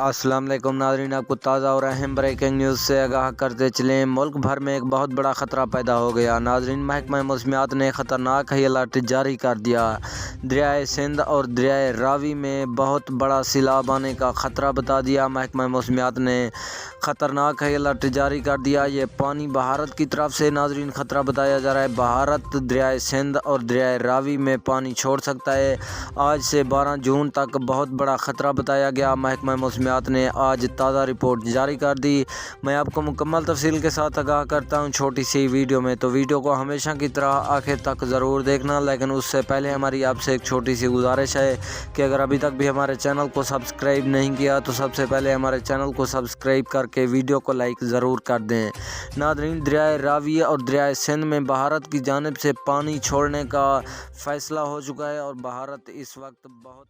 अस्सलाम वालेकुम नाज़रीन, आपको ताज़ा और अहम ब्रेकिंग न्यूज़ से आगाह करते चलें। मुल्क भर में एक बहुत बड़ा ख़तरा पैदा हो गया। नाज़रीन, महकमा मौसमियात ने ख़तरनाक हाई अलर्ट जारी कर दिया। दरियाए सिंध और दरियाए रावी में बहुत बड़ा सैलाब आने का ख़तरा बता दिया। महकमा मौसमियात ने ख़तरनाक हाई अलर्ट जारी कर दिया। ये पानी भारत की तरफ से नाज़रीन ख़तरा बताया जा रहा है। भारत दरियाए सिंध और दरियाए रावी में पानी छोड़ सकता है। आज से 12 जून तक बहुत बड़ा ख़तरा बताया गया। महकमा मौसमियात ने आज ताज़ा रिपोर्ट जारी कर दी। मैं आपको मुकम्मल तफसील के साथ आगाह करता हूँ छोटी सी वीडियो में, तो वीडियो को हमेशा की तरह आखिर तक ज़रूर देखना। लेकिन उससे पहले हमारी आपसे एक छोटी सी गुजारिश है कि अगर अभी तक भी हमारे चैनल को सब्सक्राइब नहीं किया तो सबसे पहले हमारे चैनल को सब्सक्राइब करके वीडियो को लाइक ज़रूर कर दें। नाज़रीन, दरियाए रावी और दरियाए सिंध में भारत की जानिब से पानी छोड़ने का फ़ैसला हो चुका है और भारत इस वक्त बहुत